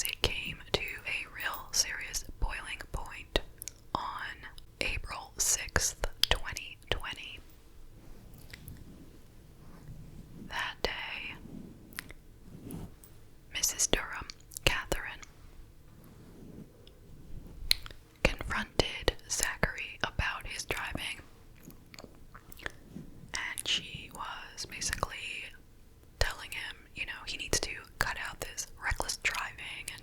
it came to a real serious boiling point on April 6th, 2020. That day, Mrs. Durham, Catherine, confronted Zachary about his driving, and she was basically telling him, he needs to cut out this reckless driving and,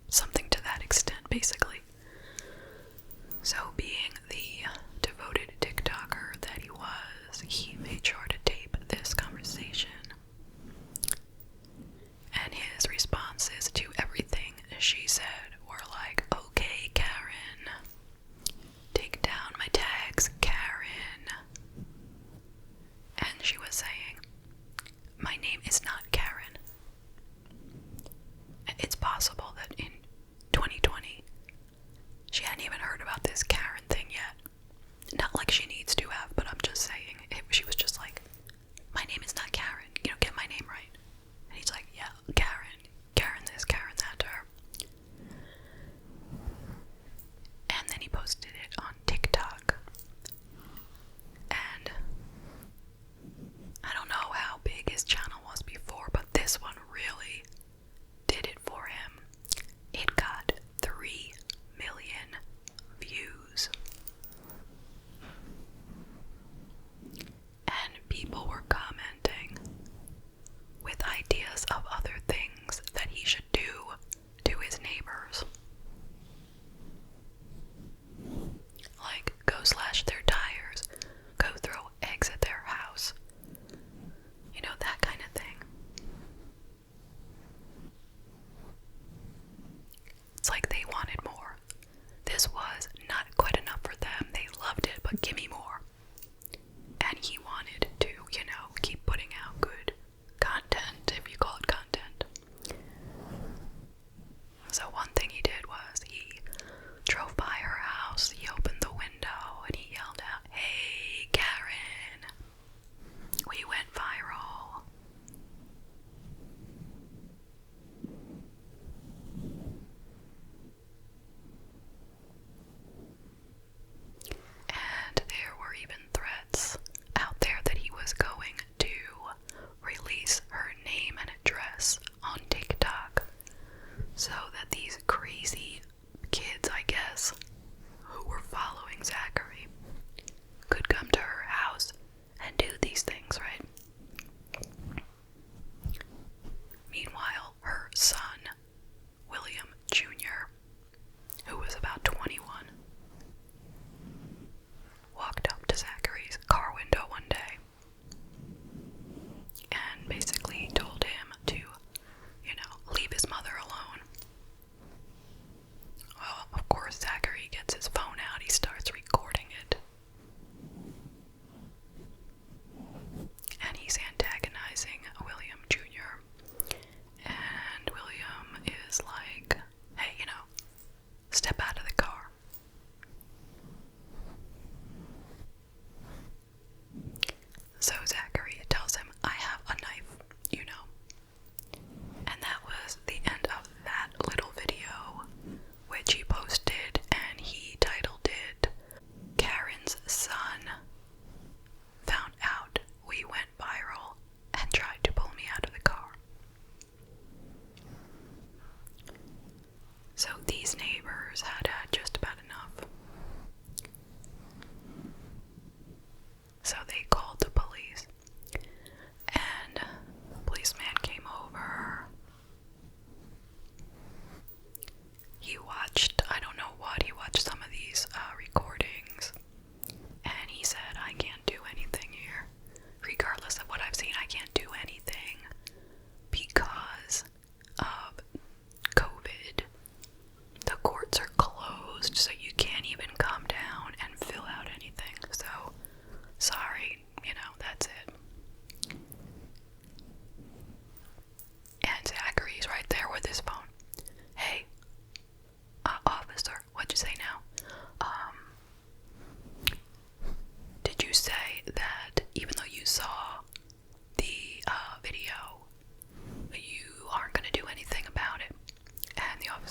something to that extent, basically. So being the devoted TikToker that he was, he made sure to tape this conversation. And his responses to everything she said were like, "Okay, Karen. Take down my tags, Karen." And she was saying, "My name is not Karen." It's possible that in 2020, she hadn't even heard about this Karen thing yet. Not like she needs to have, but I'm just saying, she was just like, "My name is not Karen, get my name right." And he's like, "Yeah, Karen this, Karen that," to her. And then he posted it on TikTok. And I don't know how big his channel was before, but this one really did it for him. It got 3 million views. And people were commenting with ideas of other things that he should do to his neighbors. Like, go slash their tires, go throw eggs at their house. That kind of thing. It's like they wanted more. This was not quite enough for them. They loved it, but give me more. And he wanted to, keep putting out good content, if you call it content. So one thing he did was he drove by her house, he opened the window, and he yelled out, "Hey, Karen, we went viral." And there were even threats out there that he was going to release her name and address on TikTok so that these crazy kids, I guess, who were following Zachary could come to her house and do these things, right? Meanwhile, her son, William Jr., who was about 21, walked up to Zachary's car window one day and basically told him to, leave his mother alone. Well, of course, Zachary gets his phone out, he starts recording it.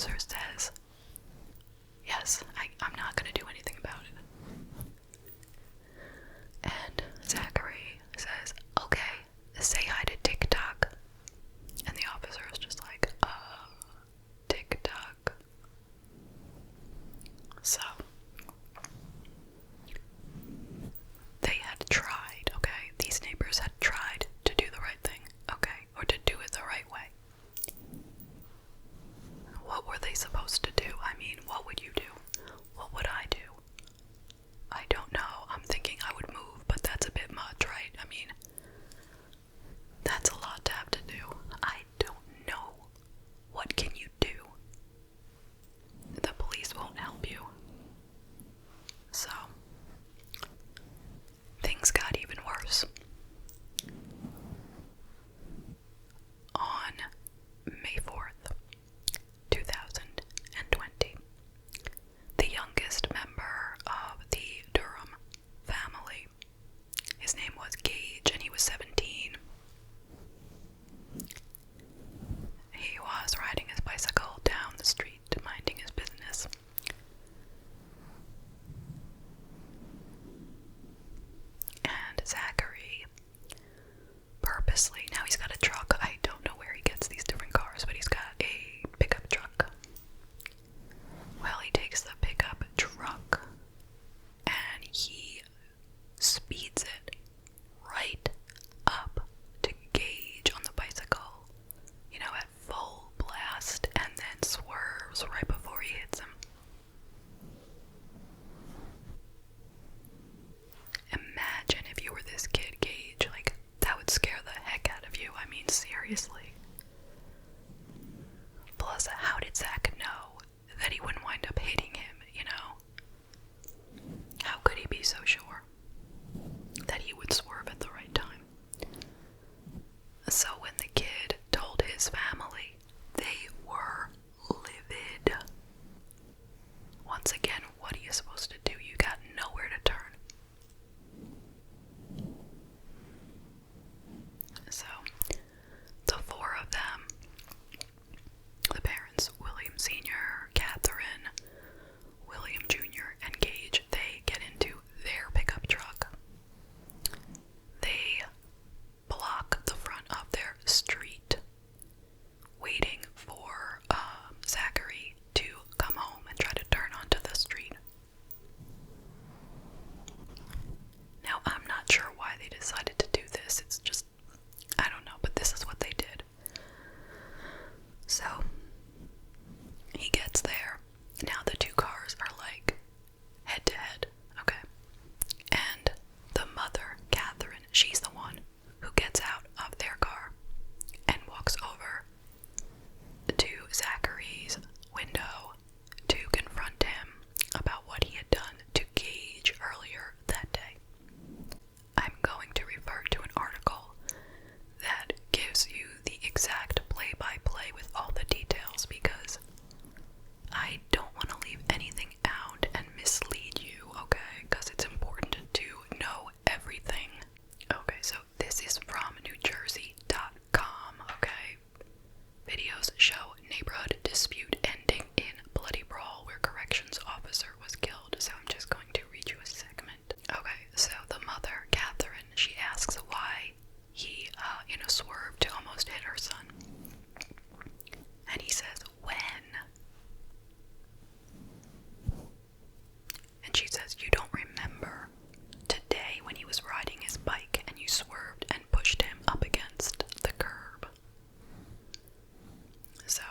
officer says, yes, I'm not going to do anything about it. And Zachary says, okay, say hi to TikTok. And the officer is just like, TikTok. So, they had tried, okay? These neighbors had tried to do the right thing, okay? Or to do it the right way. What were they supposed to do? I mean, what would you do? What would I do? I don't know. I'm thinking I would move, but that's a bit much, right? I mean, that's a lot to have to do. I don't know. What can you do? The police won't help you. So, things got even worse. On May 4th, 2020, the youngest member of the Durham family, his name was Gage, and he was 17. He was riding his bicycle down the street, minding his business. And Zachary purposely, now he's got a truck. I don't know where he gets these different cars, but he's got a pickup truck. Well, he takes the pickup truck and he speeds it right up to Gage on the bicycle, you know, at full blast, and then swerves right before he hits him. Imagine if you were this kid, Gage, like, that would scare the heck out of you. I mean, seriously. Plus, how did Zach know that he wouldn't wind up hitting him, you know? How could he be so sure that he would swerve at the right time? So when the kid told his family, they were livid. Once again, what are you supposed to do? You got nowhere to turn. So, the four of them, the parents, William Sr., Catherine, William Jr., and Gage, they get into their pickup truck. They block the front of their street, waiting for Zachary to come home and try to turn onto the street. Now, I'm not sure why they decided to do this. It's just, I don't know, but this is what they did. So, he gets there. Now the two cars are like head to head, okay? And the mother, Catherine, she's the one who gets out of their car and walks over to Zachary's window to confront him about what he had done to Gage earlier that day. I'm going to refer to an article that gives you the exact play-by-play with all the details, because I don't want to leave anything out and mislead you, okay? Because it's important to know everything. Okay, so this is from NewJersey.com, okay? Videos show neighborhood dispute ending in bloody brawl where corrections officer was killed. So I'm just going to read you a segment. Okay, so the mother, Catherine, she asks why he, swerved to almost hit her son. And he says, when? And she says, you don't remember today when he was riding his bike and you swerved and pushed him up against the curb. So,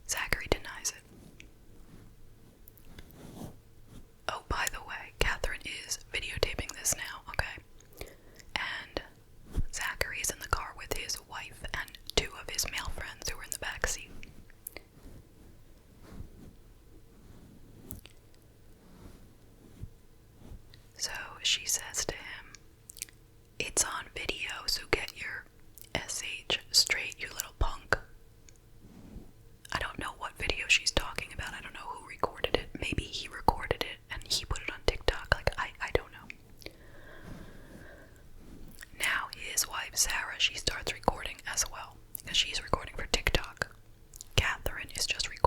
Zachary denies it. Oh, by the way, Catherine is videotaping this now, okay? And Zachary is in the car with his wife and two of his male friends who were in the back seat. So she says to him, it's on video, so get your SH straight, you little punk. I don't know what video she's talking about. I don't know who recorded it. Maybe he recorded it and he put it on TikTok. Like, I don't know. Now, his wife, Sarah, she starts recording as well, because she's recording for TikTok. Catherine is just recording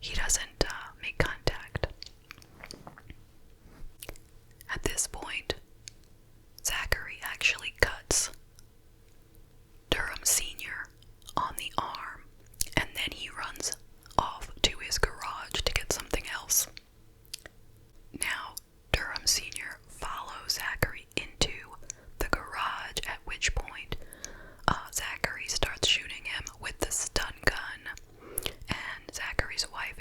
he doesn't make contact. At this point, Zachary actually cuts Durham Sr. on the arm, and then he runs off to his garage to get something else. Now, Durham Sr. follows Zachary into the garage, at which point Zachary starts shooting him with the stun gun, and Zachary's wife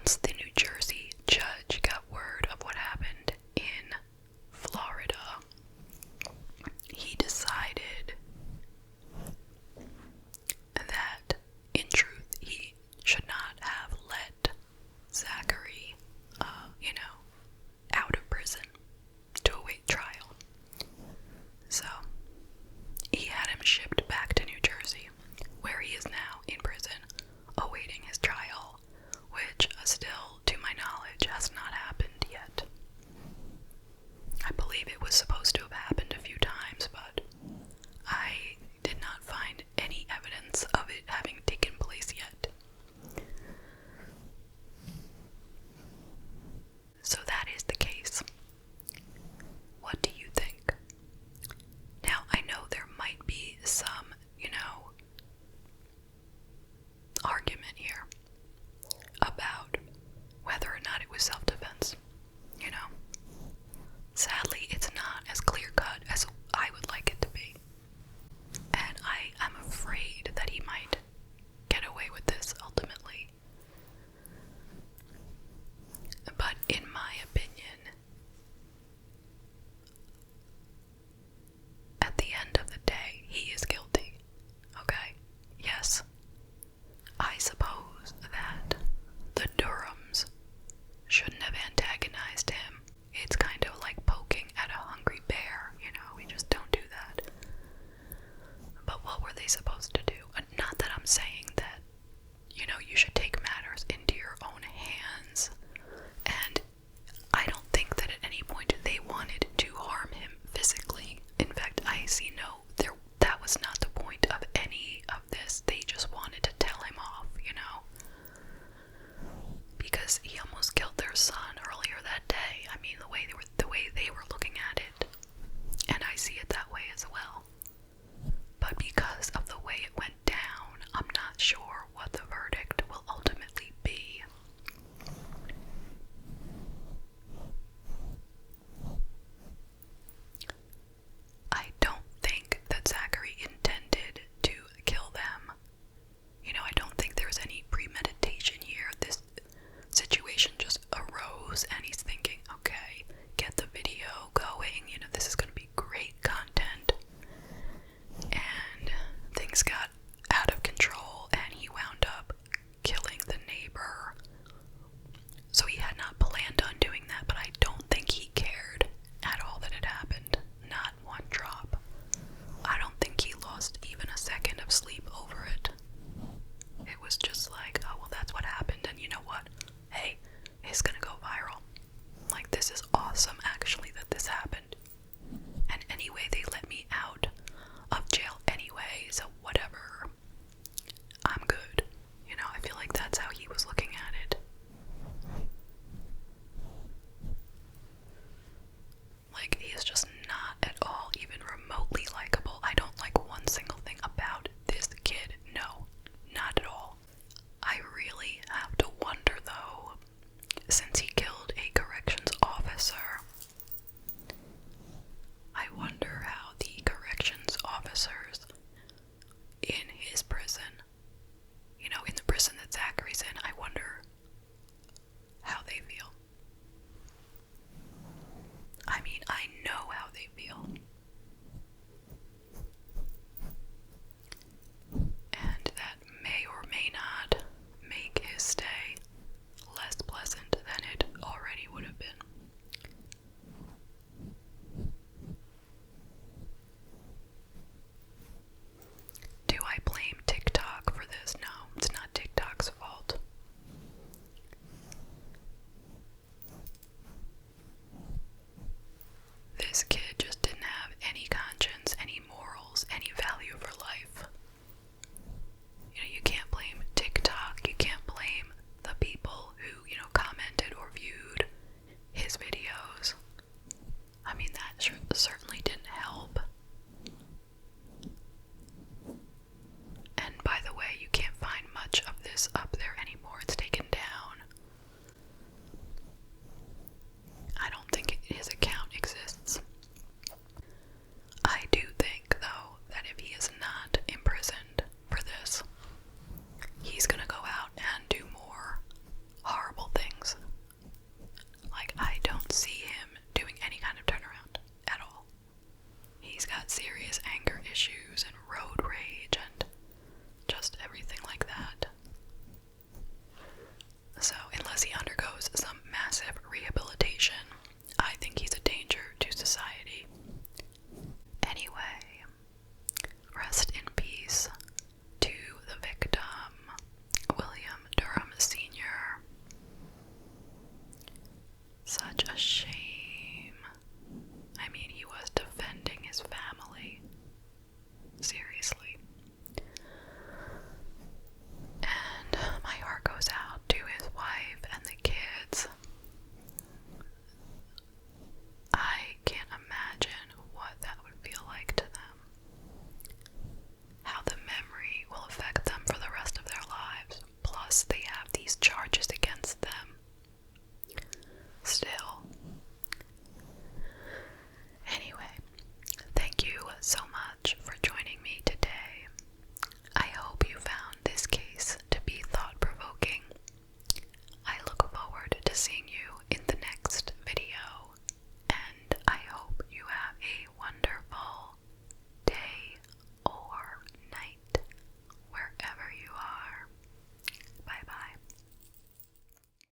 announced the